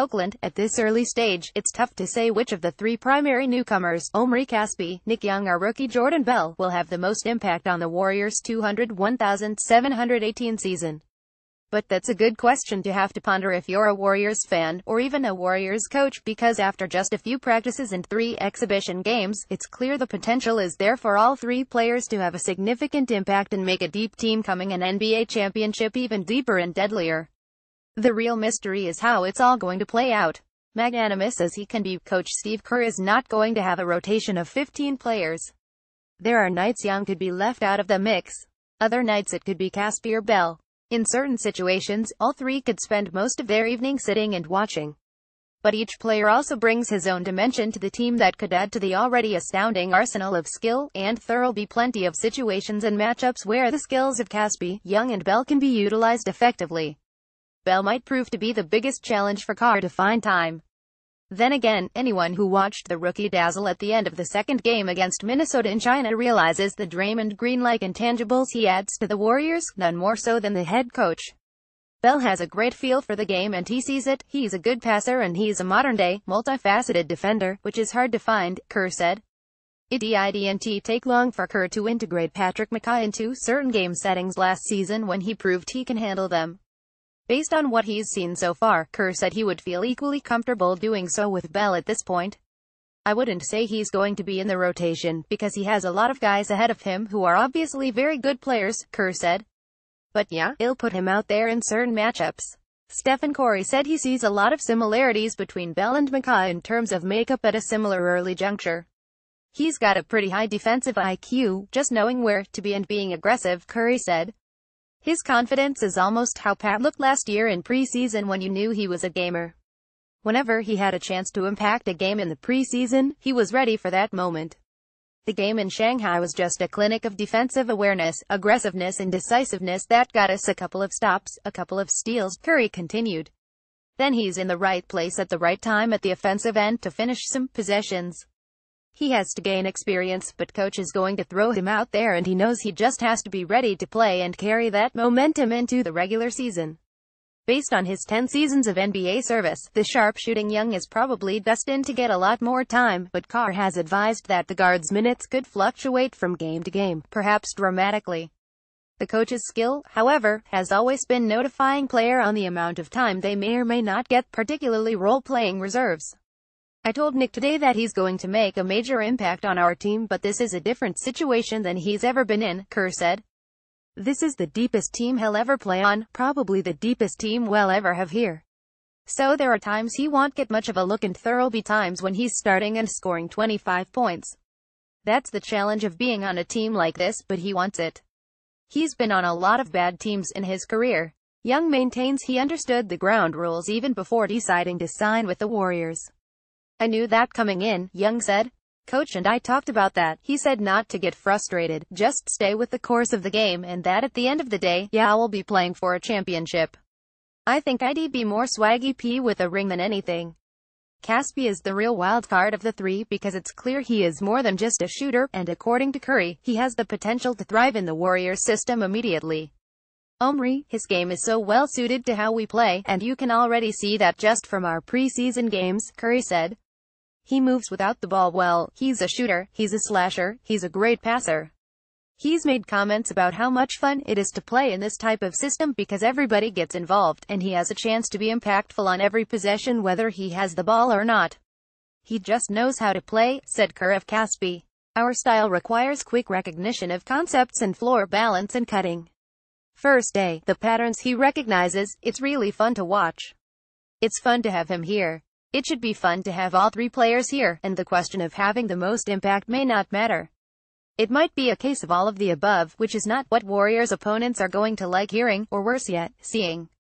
Oakland. At this early stage, it's tough to say which of the three primary newcomers, Omri Casspi, Nick Young or rookie Jordan Bell, will have the most impact on the Warriors' 201,718 season. But that's a good question to have to ponder if you're a Warriors fan, or even a Warriors coach, because after just a few practices and 3 exhibition games, it's clear the potential is there for all 3 players to have a significant impact and make a deep team coming an NBA championship even deeper and deadlier. The real mystery is how it's all going to play out. Magnanimous as he can be, Coach Steve Kerr is not going to have a rotation of 15 players. There are nights Young could be left out of the mix. Other nights it could be Casspi or Bell. In certain situations, all 3 could spend most of their evening sitting and watching. But each player also brings his own dimension to the team that could add to the already astounding arsenal of skill, and there'll be plenty of situations and matchups where the skills of Casspi, Young and Bell can be utilized effectively. Bell might prove to be the biggest challenge for Kerr to find time. Then again, anyone who watched the rookie dazzle at the end of the second game against Minnesota in China realizes the Draymond Green-like intangibles he adds to the Warriors, none more so than the head coach. Bell has a great feel for the game and he sees it. He's a good passer and he's a modern-day, multifaceted defender, which is hard to find, Kerr said. It didn't take long for Kerr to integrate Patrick McKay into certain game settings last season when he proved he can handle them. Based on what he's seen so far, Kerr said he would feel equally comfortable doing so with Bell at this point. I wouldn't say he's going to be in the rotation, because he has a lot of guys ahead of him who are obviously very good players, Kerr said. But yeah, he'll put him out there in certain matchups. Stephen Curry said he sees a lot of similarities between Bell and McKay in terms of makeup at a similar early juncture. He's got a pretty high defensive IQ, just knowing where to be and being aggressive, Curry said. His confidence is almost how Pat looked last year in preseason when you knew he was a gamer. Whenever he had a chance to impact a game in the preseason, he was ready for that moment. The game in Shanghai was just a clinic of defensive awareness, aggressiveness and decisiveness that got us a couple of stops, a couple of steals, Curry continued. Then he's in the right place at the right time at the offensive end to finish some possessions. He has to gain experience, but coach is going to throw him out there and he knows he just has to be ready to play and carry that momentum into the regular season. Based on his 10 seasons of NBA service, the sharpshooting Young is probably destined to get a lot more time, but Kerr has advised that the guard's minutes could fluctuate from game to game, perhaps dramatically. The coach's skill, however, has always been notifying player on the amount of time they may or may not get, particularly role-playing reserves. I told Nick today that he's going to make a major impact on our team, but this is a different situation than he's ever been in, Kerr said. This is the deepest team he'll ever play on, probably the deepest team we'll ever have here. So there are times he won't get much of a look and there'll be times when he's starting and scoring 25 points. That's the challenge of being on a team like this, but he wants it. He's been on a lot of bad teams in his career. Young maintains he understood the ground rules even before deciding to sign with the Warriors. I knew that coming in, Young said. Coach and I talked about that. He said not to get frustrated, just stay with the course of the game, and that at the end of the day, yeah, we'll be playing for a championship. I think I'd be more swaggy P with a ring than anything. Casspi is the real wild card of the 3 because it's clear he is more than just a shooter, and according to Curry, he has the potential to thrive in the Warriors system immediately. Omri, his game is so well suited to how we play, and you can already see that just from our preseason games, Curry said. He moves without the ball well, he's a shooter, he's a slasher, he's a great passer. He's made comments about how much fun it is to play in this type of system because everybody gets involved, and he has a chance to be impactful on every possession whether he has the ball or not. He just knows how to play, said Kerr of Casspi. Our style requires quick recognition of concepts and floor balance and cutting. First day, the patterns he recognizes, it's really fun to watch. It's fun to have him here. It should be fun to have all 3 players here, and the question of having the most impact may not matter. It might be a case of all of the above, which is not what Warriors opponents are going to like hearing, or worse yet, seeing.